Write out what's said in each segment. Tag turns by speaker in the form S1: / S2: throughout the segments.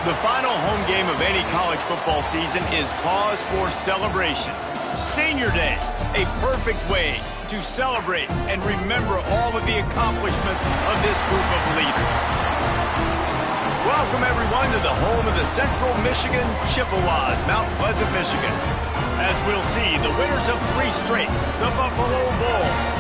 S1: The final home game of any college football season is cause for celebration. Senior Day, a perfect way to celebrate and remember all of the accomplishments of this group of leaders. Welcome, everyone, to the home of the Central Michigan Chippewas, Mount Pleasant, Michigan. As we'll see, the winners of 3 straight, the Buffalo Bulls,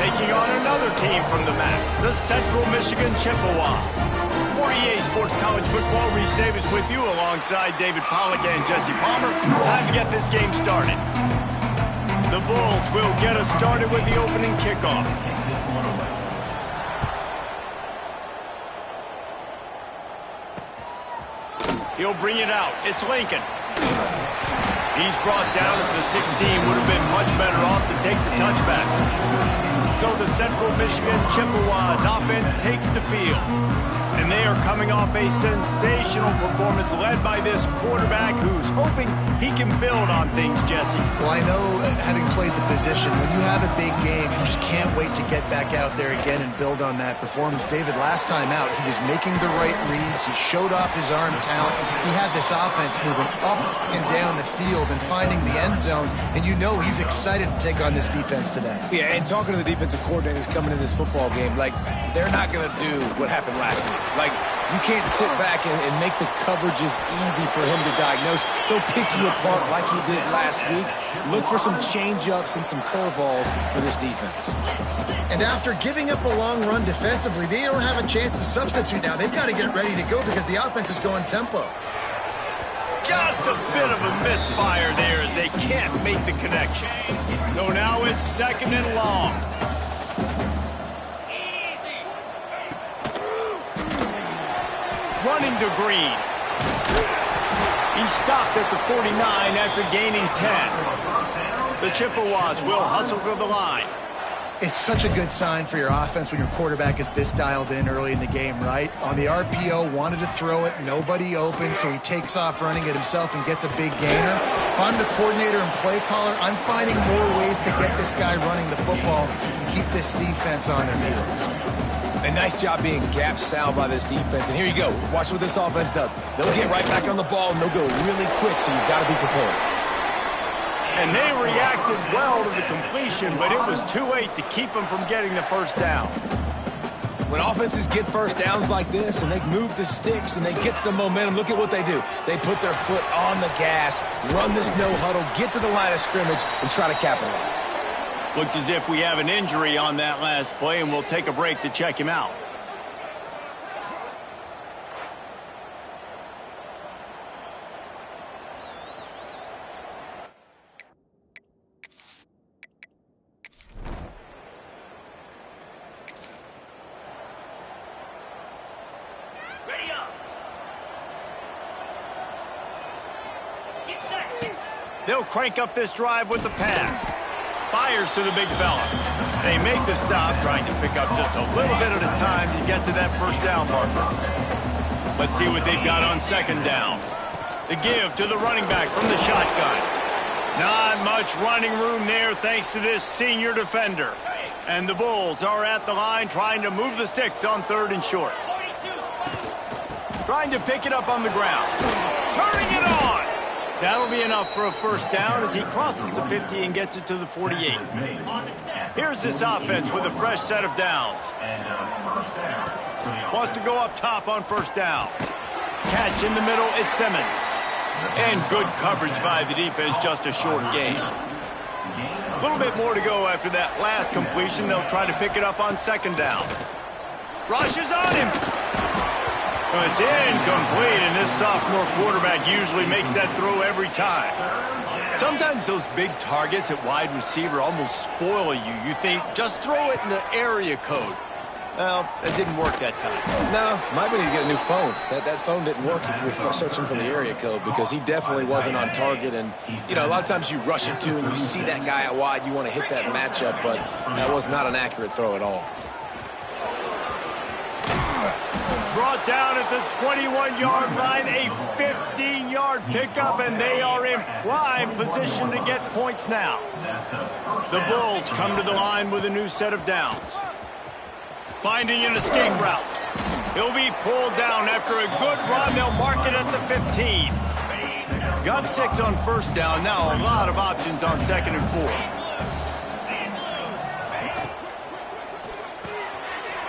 S1: taking on another team from the MAC, the Central Michigan Chippewas. For EA Sports College Football, Reese Davis with you alongside David Pollack and Jesse Palmer. Time to get this game started. The Bulls will get us started with the opening kickoff. He'll bring it out. It's Lincoln. He's brought down at the 16. Would have been much better off to take the touchback. So the Central Michigan Chippewas offense takes the field. And they are coming off a sensational performance led by this quarterback who's hoping he can build on things, Jesse.
S2: Well, I know, having played the position, when you have a big game, you just can't wait to get back out there again and build on that performance. David, last time out, he was making the right reads. He showed off his arm talent. He had this offense moving up and down the field and finding the end zone. And you know he's excited to take on this defense today.
S3: Yeah, and talking to the defensive coordinators coming in this football game, like, they're not going to do what happened last week. Like, you can't sit back and make the coverages easy for him to diagnose. They'll pick you apart like he did last week. Look for some change-ups and some curveballs for this defense.
S2: And after giving up a long run defensively, they don't have a chance to substitute now. They've got to get ready to go because the offense is going tempo.
S1: Just a bit of a misfire there as they can't make the connection. So now it's 2nd and long. Running to Green. He stopped at the 49 after gaining 10. The Chippewas will hustle to the line.
S2: It's such a good sign for your offense when your quarterback is this dialed in early in the game, right? On the RPO, wanted to throw it, nobody open, so he takes off running it himself and gets a big gainer. If I'm the coordinator and play caller, I'm finding more ways to get this guy running the football and keep this defense on their heels.
S3: A nice job being gap sound by this defense. And here you go. Watch what this offense does. They'll get right back on the ball, and they'll go really quick, so you've got to be prepared.
S1: And they reacted well to the completion, but it was too late to keep them from getting the first down.
S3: When offenses get first downs like this, and they move the sticks, and they get some momentum, look at what they do. They put their foot on the gas, run this no-huddle, get to the line of scrimmage, and try to capitalize.
S1: Looks as if we have an injury on that last play, and we'll take a break to check him out.
S4: Ready up. Get set.
S1: They'll crank up this drive with the pass. Fires to the big fella. They make the stop, trying to pick up just a little bit at a time to get to that first down marker. Let's see what they've got on 2nd down. The give to the running back from the shotgun. Not much running room there thanks to this senior defender. And the Bulls are at the line trying to move the sticks on 3rd and short. Trying to pick it up on the ground. Turning it on! That'll be enough for a first down as he crosses the 50 and gets it to the 48. Here's this offense with a fresh set of downs. Wants to go up top on 1st down. Catch in the middle, it's Simmons. And good coverage by the defense, just a short gain. A little bit more to go after that last completion. They'll try to pick it up on 2nd down. Rushes on him. It's incomplete, and this sophomore quarterback usually makes that throw every time. Sometimes those big targets at wide receiver almost spoil you. You think, just throw it in the area code. Well, it didn't work that time.
S3: No, might be need to get a new phone. That phone didn't work if you were searching for the area code because he definitely wasn't on target. And, you know, a lot of times you rush into and you see that guy out wide, you want to hit that matchup, but that was not an accurate throw at all.
S1: Brought down at the 21-yard line, a 15-yard pickup, and they are in prime position to get points now. The Bulls come to the line with a new set of downs. Finding an escape route. He'll be pulled down after a good run. They'll mark it at the 15. Got 6 on first down. Now a lot of options on 2nd and 4.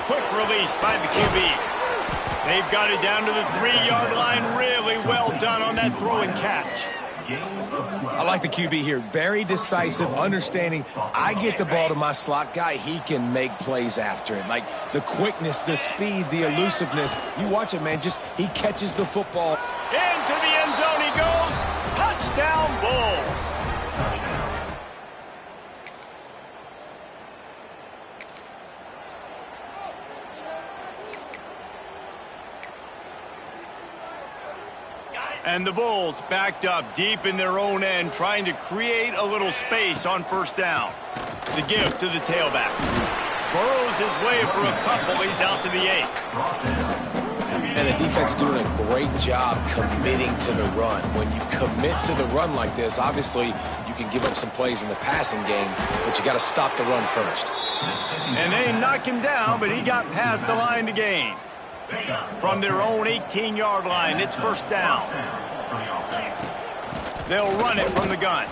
S1: Quick release by the QB. They've got it down to the 3-yard line. Really well done on that throw and catch.
S3: I like the QB here. Very decisive, understanding I get the ball to my slot guy, he can make plays after it. Like the quickness, the speed, the elusiveness. You watch it, man. Just he catches the football.
S1: Into the end zone he goes. Touchdown, Bulls. And the Bulls backed up deep in their own end, trying to create a little space on first down. The give to the tailback. Burrows his way for a couple. He's out to the 8.
S3: And the defense doing a great job committing to the run. When you commit to the run like this, obviously you can give up some plays in the passing game, but you got to stop the run first.
S1: And they knock him down, but he got past the line to gain. From their own 18-yard line, it's first down. They'll run it from the gun.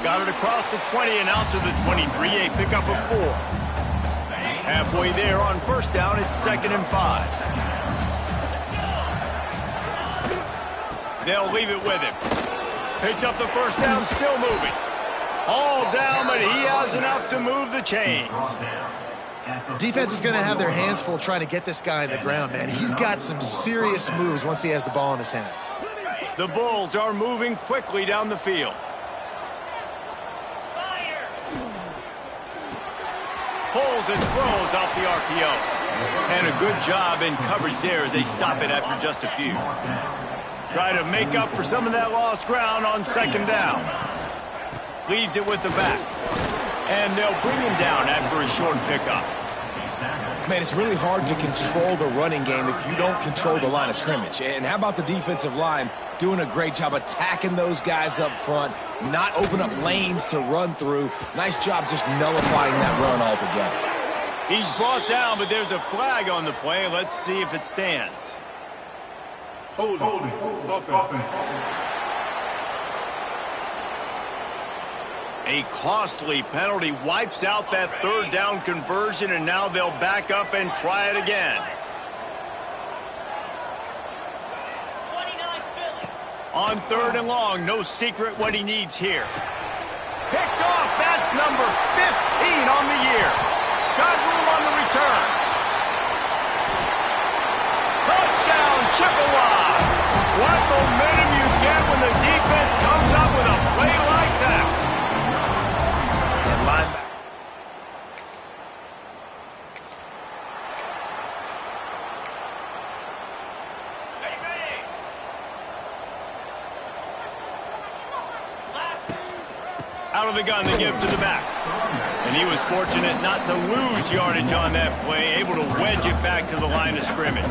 S1: Got it across the 20 and out to the 23. A pickup of 4. Halfway there on first down, it's 2nd and 5. They'll leave it with him. Picks up the first down, still moving. All down, but he has enough to move the chains.
S2: Defense is going to have their hands full trying to get this guy on the ground, man. He's got some serious moves once he has the ball in his hands.
S1: The Bulls are moving quickly down the field. Pulls and throws off the RPO. And a good job in coverage there as they stop it after just a few. Try to make up for some of that lost ground on 2nd down. Leaves it with the back. And they'll bring him down after a short pickup.
S3: Man, it's really hard to control the running game if you don't control the line of scrimmage. And how about the defensive line doing a great job attacking those guys up front, not open up lanes to run through. Nice job just nullifying that run altogether.
S1: He's brought down, but there's a flag on the play. Let's see if it stands.
S5: Holding.
S1: A costly penalty wipes out that 3rd down conversion, and now they'll back up and try it again.
S4: 29
S1: On 3rd and long, no secret what he needs here. Picked off, that's number 15 on the year. Got room on the return. Touchdown, Chippewas. What momentum you get when the defense comes up with a play like that.
S3: Linebacker.
S1: Out of the gun, the give to the back. And he was fortunate not to lose yardage on that play, able to wedge it back to the line of scrimmage.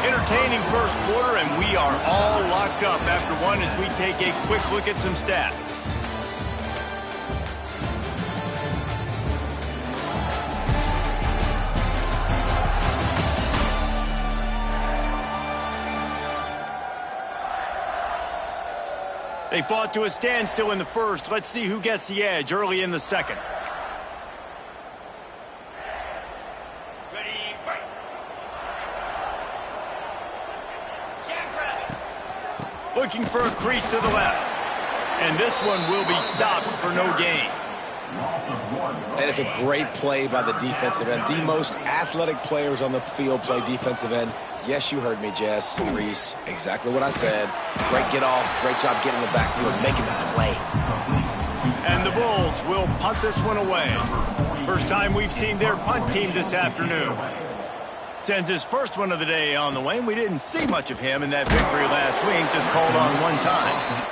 S1: Entertaining first quarter, and we are all locked up after one as we take a quick look at some stats. They fought to a standstill in the first. Let's see who gets the edge early in the second.
S4: Ready, break. Jackrabbit.
S1: Looking for a crease to the left. And this one will be stopped for no gain.
S3: And it's a great play by the defensive end. The most athletic players on the field play defensive end. Yes, you heard me, Jess, Reese. Exactly what I said. Great get off. Great job getting the backfield, making the play.
S1: And the Bulls will punt this one away. First time we've seen their punt team this afternoon. Sends his first one of the day on the way, and we didn't see much of him in that victory last week, just called on one time.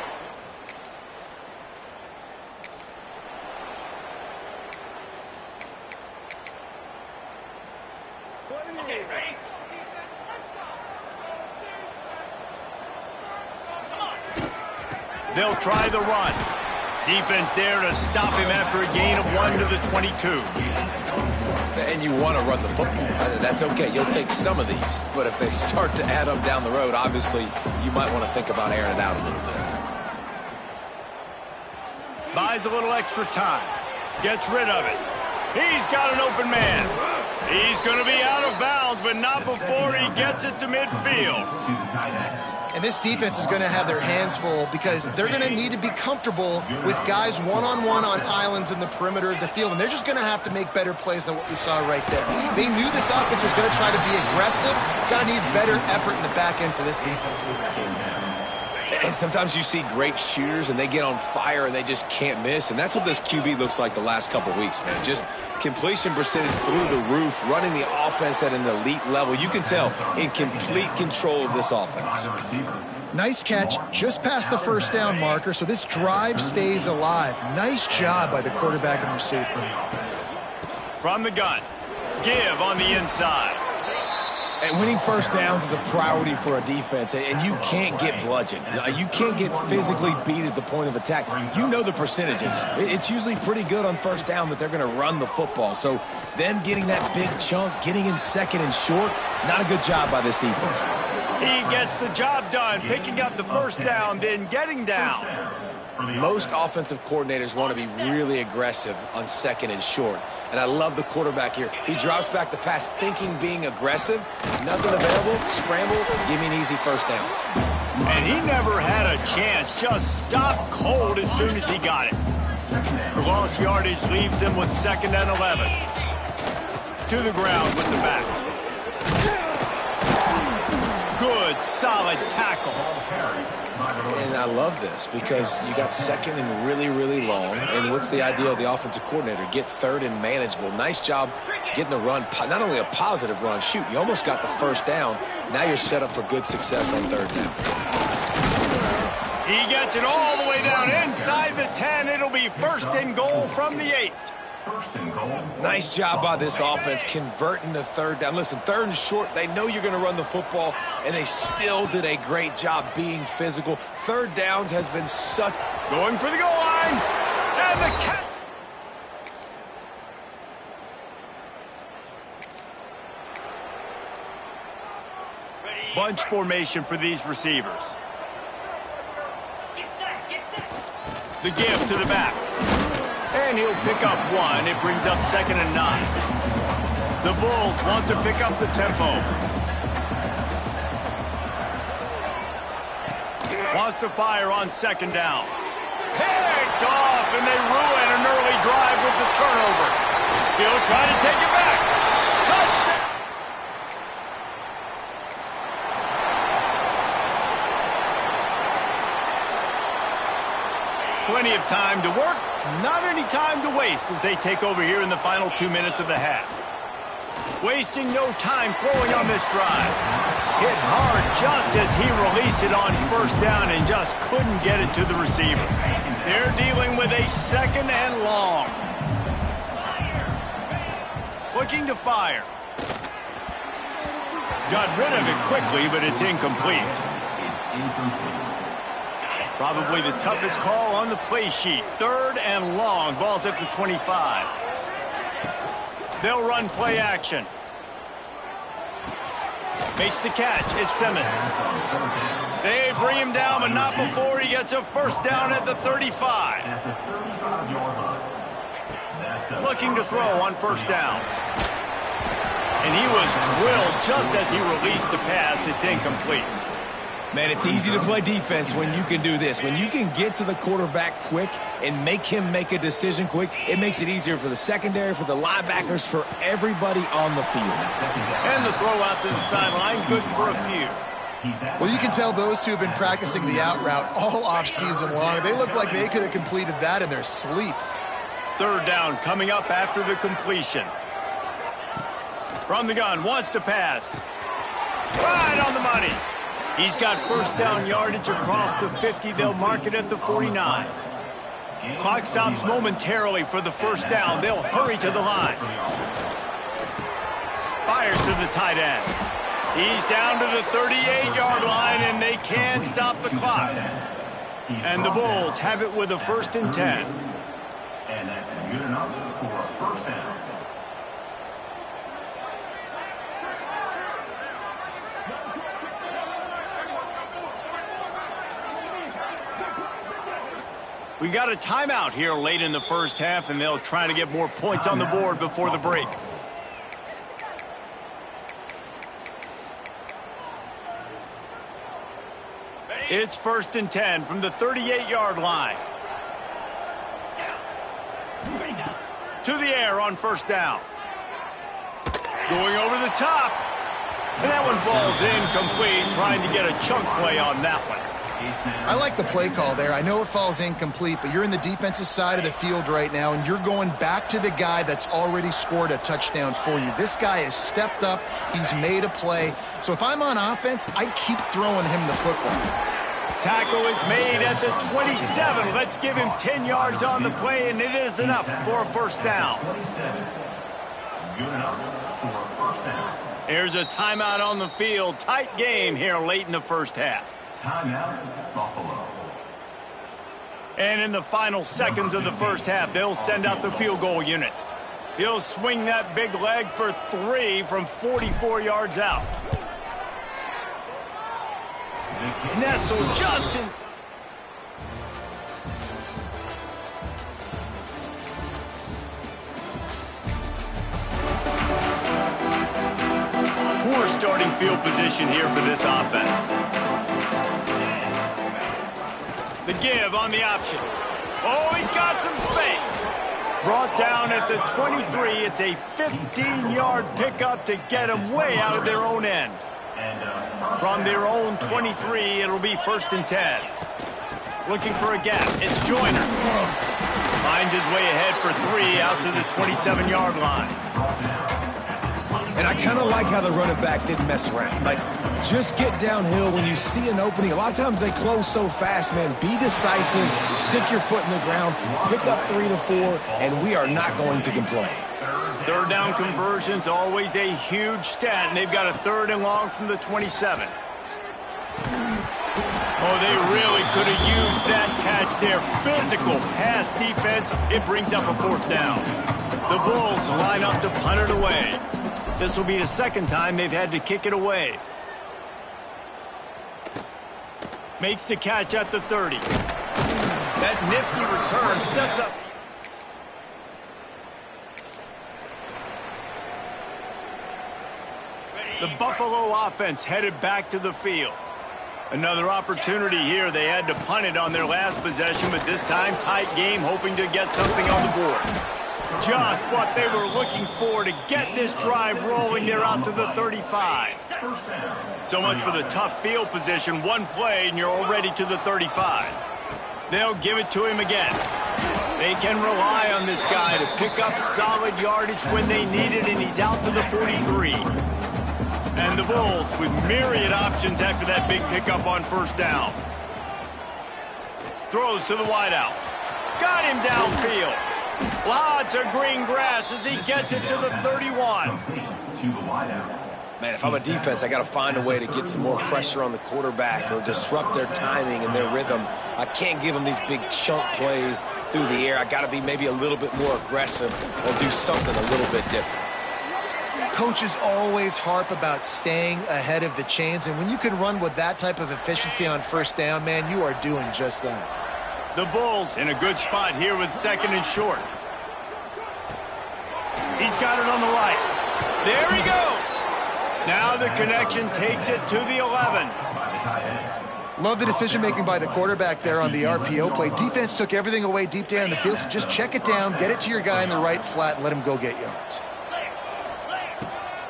S4: Okay, ready?
S1: They'll try the run. Defense there to stop him after a gain of 1 to the 22.
S3: And you want to run the football. That's okay. You'll take some of these. But if they start to add up down the road, obviously, you might want to think about airing it out a little bit.
S1: Buys a little extra time. Gets rid of it. He's got an open man. He's going to be out of bounds, but not before he gets it to midfield.
S2: And this defense is going to have their hands full because they're going to need to be comfortable with guys one-on-one on islands in the perimeter of the field, and they're just going to have to make better plays than what we saw right there. They knew this offense was going to try to be aggressive. Got to need better effort in the back end for this defense moving forward.
S3: And sometimes you see great shooters, and they get on fire, and they just can't miss. And that's what this QB looks like the last couple weeks, man. Just completion percentage through the roof, running the offense at an elite level. You can tell in complete control of this offense.
S2: Nice catch, just past the first down marker, so this drive stays alive. Nice job by the quarterback and receiver.
S1: From the gun, give on the inside.
S3: And winning first downs is a priority for a defense, and you can't get bludgeoned. You can't get physically beat at the point of attack. You know the percentages. It's usually pretty good on first down that they're going to run the football. So them getting that big chunk, getting in second and short, not a good job by this defense.
S1: He gets the job done, picking up the first down, then getting down.
S3: Most offensive coordinators want to be really aggressive on second and short. And I love the quarterback here. He drops back the pass thinking being aggressive. Nothing available. Scramble. Give me an easy first down.
S1: And he never had a chance. Just stopped cold as soon as he got it. The lost yardage leaves him with 2nd and 11. To the ground with the back. Good, solid tackle.
S3: And I love this because you got second and really, really long. And what's the idea of the offensive coordinator? Get third and manageable. Nice job getting the run. Not only a positive run, shoot, you almost got the first down. Now you're set up for good success on third down.
S1: He gets it all the way down inside the 10. It'll be 1st and goal from the 8.
S3: Nice job by this offense converting the third down. Listen, 3rd and short, they know you're going to run the football, and they still did a great job being physical. 3rd downs has been such...
S1: Going for the goal line, and the catch. Bunch formation for these receivers. The give to the back. And he'll pick up 1. It brings up 2nd and 9. The Bulls want to pick up the tempo. Wants to fire on 2nd down. Picked off, and they ruin an early drive with the turnover. He'll try to take it back. Touchdown! Plenty of time to work, not any time to waste as they take over here in the final 2 minutes of the half. Wasting no time throwing on this drive. Hit hard just as he released it on 1st down and just couldn't get it to the receiver. They're dealing with a 2nd and long. Looking to fire. Got rid of it quickly, but it's incomplete. Probably the toughest call on the play sheet. 3rd and long. Ball's at the 25. They'll run play action. Makes the catch. It's Simmons. They bring him down, but not before he gets a 1st down at the 35. Looking to throw on 1st down. And he was drilled just as he released the pass. It's incomplete.
S3: Man, it's easy to play defense when you can do this. When you can get to the quarterback quick and make him make a decision quick, it makes it easier for the secondary, for the linebackers, for everybody on the field.
S1: And the throw out to the sideline, good for a few.
S2: Well, you can tell those two have been practicing the out route all offseason long. They look like they could have completed that in their sleep.
S1: 3rd down coming up after the completion. From the gun, wants to pass. Right on the money. He's got 1st down yardage across the 50. They'll mark it at the 49. Clock stops momentarily for the 1st down. They'll hurry to the line. Fires to the tight end. He's down to the 38-yard line, and they can stop the clock. And the Bulls have it with a 1st and 10.
S5: And that's good enough for a first down.
S1: We got a timeout here late in the first half, and they'll try to get more points on the board before the break. It's 1st and 10 from the 38-yard line. To the air on 1st down. Going over the top. And that one falls incomplete, trying to get a chunk play on that one.
S2: I like the play call there. I know it falls incomplete, but you're in the defensive side of the field right now, and you're going back to the guy that's already scored a touchdown for you. This guy has stepped up. He's made a play. So if I'm on offense, I keep throwing him the football.
S1: Tackle is made at the 27. Let's give him 10 yards on the play, and it is enough for a 1st down.
S5: Good enough for a 1st down.
S1: Here's a timeout on the field. Tight game here late in the first half.
S5: Timeout, Buffalo.
S1: And in the final seconds of the first half, they'll send out the field goal unit. He'll swing that big leg for 3 from 44 yards out. Nestled just in. Poor starting field position here for this offense. The give on the option. Oh, he's got some space. Brought down at the 23. It's a 15-yard pickup to get them way out of their own end. From their own 23, it'll be 1st and 10. Looking for a gap. It's Joyner. Finds his way ahead for 3 out to the 27-yard line.
S3: And I kind of like how the running back didn't mess around. Like, just get downhill when you see an opening. A lot of times they close so fast, man. Be decisive, stick your foot in the ground, pick up 3 to 4, and we are not going to complain.
S1: 3rd down conversion's always a huge stat, and they've got a 3rd and long from the 27. Oh, they really could have used that catch there. Physical pass defense. It brings up a 4th down. The Bulls line up to punt it away. This will be the 2nd time they've had to kick it away. Makes the catch at the 30. That nifty return sets up. The Buffalo offense headed back to the field. Another opportunity here. They had to punt it on their last possession, but this time tight game, hoping to get something on the board. Just what they were looking for to get this drive rolling. They're out to the 35. So much for the tough field position. One play and you're already to the 35. They'll give it to him again. They can rely on this guy to pick up solid yardage when they need it, and he's out to the 43. And the Bulls with myriad options after that big pickup on 1st down. Throws to the wideout. Got him downfield. Lots of green grass as he gets it to the 31.
S3: Man, if I'm a defense, I got to find a way to get some more pressure on the quarterback or disrupt their timing and their rhythm. I can't give them these big chunk plays through the air. I got to be maybe a little bit more aggressive or do something a little bit different.
S2: Coaches always harp about staying ahead of the chains, and when you can run with that type of efficiency on 1st down, man, you are doing just that.
S1: The Bulls in a good spot here with 2nd and short. He's got it on the right. There he goes. Now the connection takes it to the 11.
S2: Love the decision-making by the quarterback there on the RPO play. Defense took everything away deep down the field, so just check it down, get it to your guy in the right flat, and let him go get yards.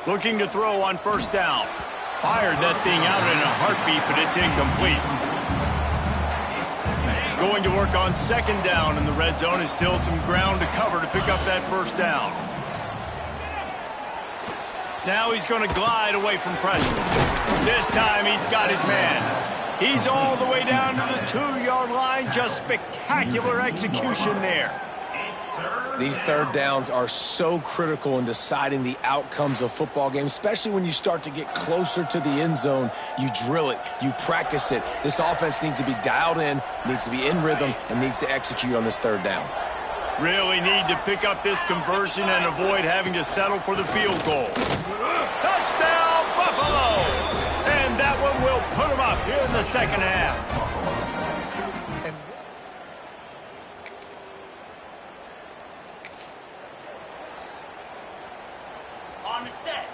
S1: Looking to throw on 1st down. Fired that thing out in a heartbeat, but it's incomplete. Going to work on 2nd down, and the red zone is still some ground to cover to pick up that 1st down. Now he's going to glide away from pressure. This time he's got his man. He's all the way down to the 2-yard line. Just spectacular execution there.
S3: These third downs are so critical in deciding the outcomes of football games, especially when you start to get closer to the end zone. You drill it, you practice it. This offense needs to be dialed in, needs to be in rhythm, and needs to execute on this third down.
S1: Really need to pick up this conversion and avoid having to settle for the field goal. Touchdown, Buffalo! And that one will put them up here in the second half.
S4: On the set.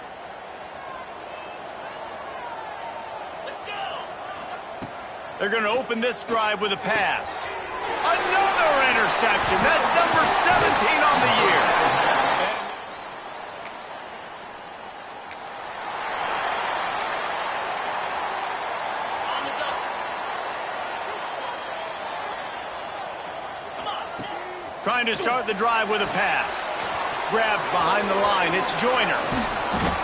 S4: Let's go.
S1: They're going to open this drive with a pass. Another interception. That's number 17 on the year.
S4: On the double. Come on.
S1: Trying to start the drive with a pass. Grabbed behind the line. It's Joyner.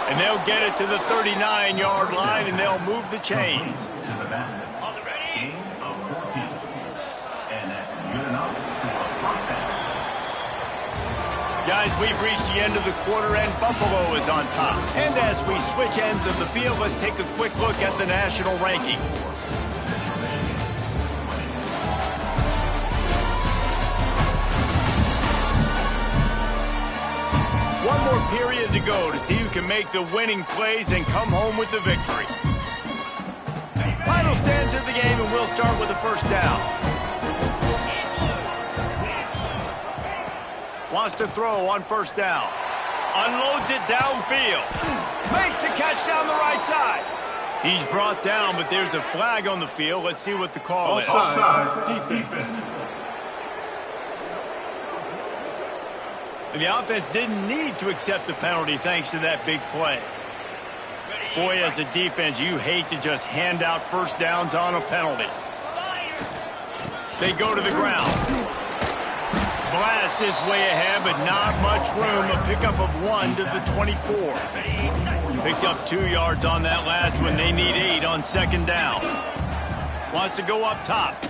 S1: And they'll get it to the 39-yard line, and they'll move the chains.
S5: To the back.
S4: On the ready.
S5: Gain of 14. And that's good enough for a first down.
S1: Guys, we've reached the end of the quarter, and Buffalo is on top. And as we switch ends of the field, let's take a quick look at the national rankings. One more period to go to see who can make the winning plays and come home with the victory. Final stands of the game, and we'll start with the first down. Wants to throw on first down. Unloads it downfield. Makes the catch down the right side. He's brought down, but there's a flag on the field. Let's see what the call is.
S5: Offside defense.
S1: The offense didn't need to accept the penalty thanks to that big play. Boy, as a defense, you hate to just hand out first downs on a penalty. They go to the ground. Blast is way ahead, but not much room. A pickup of 1 to the 24. Picked up 2 yards on that last one. They need 8 on second down. Wants to go up top.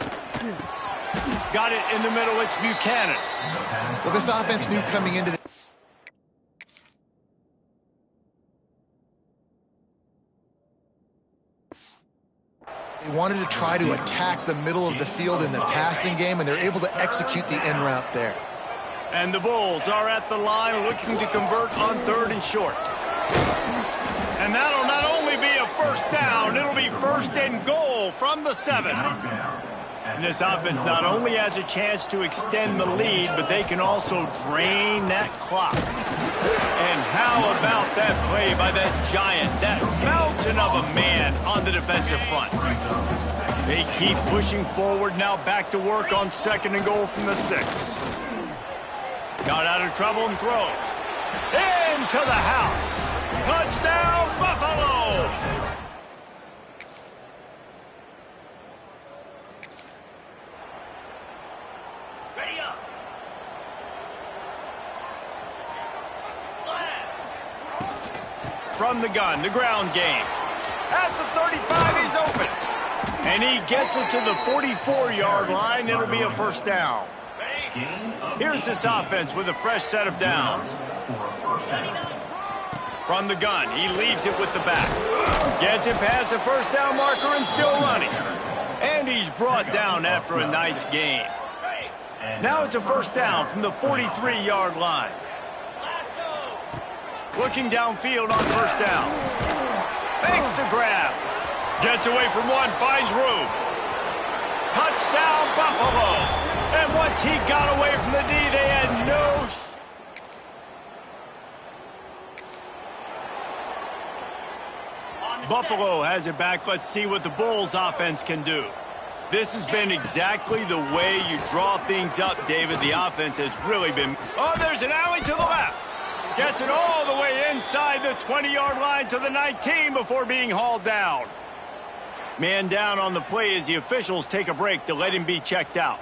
S1: Got it in the middle. It's Buchanan.
S2: Well, this offense knew coming into the they wanted to try to attack the middle of the field in the passing game, and they're able to execute the end route there.
S1: And the Bulls are at the line looking to convert on third and short. And that'll not only be a first down, it'll be first and goal from the 7. And this offense not only has a chance to extend the lead, but they can also drain that clock. And how about that play by that giant, that mountain of a man on the defensive front? They keep pushing forward, now back to work on second and goal from the 6. Got out of trouble and throws. Into the house. Touchdown, Buffalo!
S4: Ready up. Flag.
S1: From the gun, the ground game. At the 35, he's open. And he gets it to the 44-yard line. It'll be a first down. Here's this offense with a fresh set of downs. From the gun, he leaves it with the back. Gets it past the first down marker and still running. And he's brought down after a nice gain. Now it's a first down from the 43-yard line. Looking downfield on first down. Makes the grab. Gets away from one, finds room. Touchdown, Buffalo. And once he got away from the D, they had no... Buffalo has it back. Let's see what the Bulls offense can do. This has been exactly the way you draw things up, David. The offense has really been... Oh, there's an alley to the left. Gets it all the way inside the 20-yard line to the 19 before being hauled down. Man down on the play as the officials take a break to let him be checked out.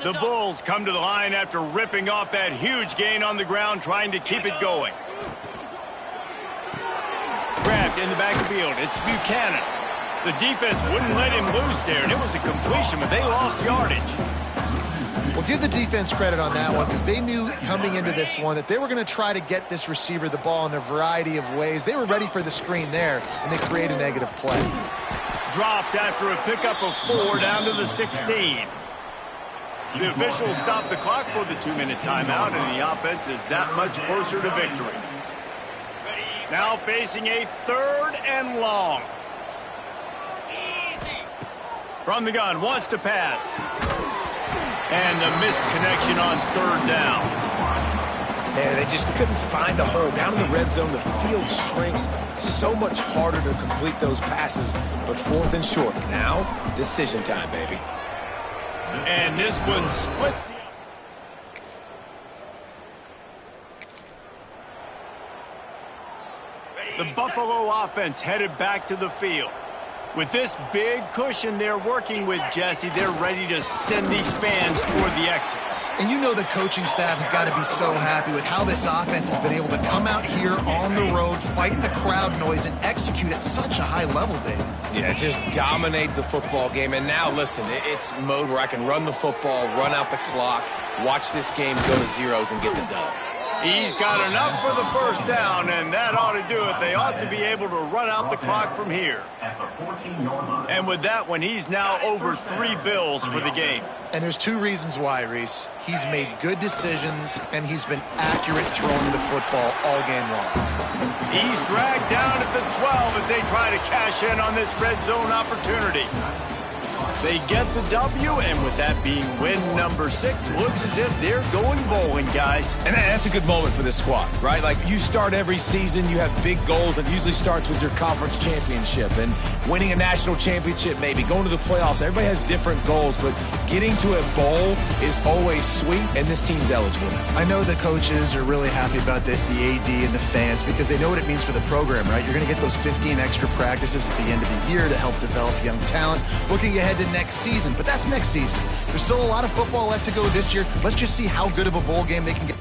S1: The Bulls come to the line after ripping off that huge gain on the ground, trying to keep it going. Grabbed in the backfield. It's Buchanan. The defense wouldn't let him loose there, and it was a completion, but they lost yardage.
S2: Well, give the defense credit on that one because they knew coming into this one that they were going to try to get this receiver the ball in a variety of ways. They were ready for the screen there, and they create a negative play.
S1: Dropped after a pickup of 4 down to the 16. The officials stopped the clock for the 2-minute timeout, and the offense is that much closer to victory. Now facing a 3rd and long. From the gun, wants to pass. And the missed connection on 3rd down.
S3: Man, they just couldn't find a hole. Down in the red zone, the field shrinks. So much harder to complete those passes. But 4th and short. Now, decision time, baby.
S1: And this one splits. The Buffalo offense headed back to the field. With this big cushion they're working with, Jesse, they're ready to send these fans toward the exits.
S2: And you know the coaching staff has got to be so happy with how this offense has been able to come out here on the road, fight the crowd noise, and execute at such a high level, David.
S3: Yeah, just dominate the football game. And now, listen, it's mode where I can run the football, run out the clock, watch this game go to zeros and get the dub.
S1: He's got enough for the 1st down, and that ought to do it. They ought to be able to run out the clock from here. And with that one, he's now over 3 bills for the game.
S2: And there's 2 reasons why, Reese. He's made good decisions, and he's been accurate throwing the football all game long.
S1: He's dragged down at the 12 as they try to cash in on this red zone opportunity. They get the W, and with that being win number 6, looks as if they're going bowling, guys.
S3: And that's a good moment for this squad, right? Like, you start every season, you have big goals. It usually starts with your conference championship and winning a national championship, maybe going to the playoffs. Everybody has different goals, but getting to a bowl is always sweet, and this team's eligible now.
S2: I know the coaches are really happy about this, the AD and the fans, because they know what it means for the program, right? You're going to get those 15 extra practices at the end of the year to help develop young talent. Looking ahead to next season, but that's next season. There's still a lot of football left to go this year. Let's just see how good of a bowl game they can get.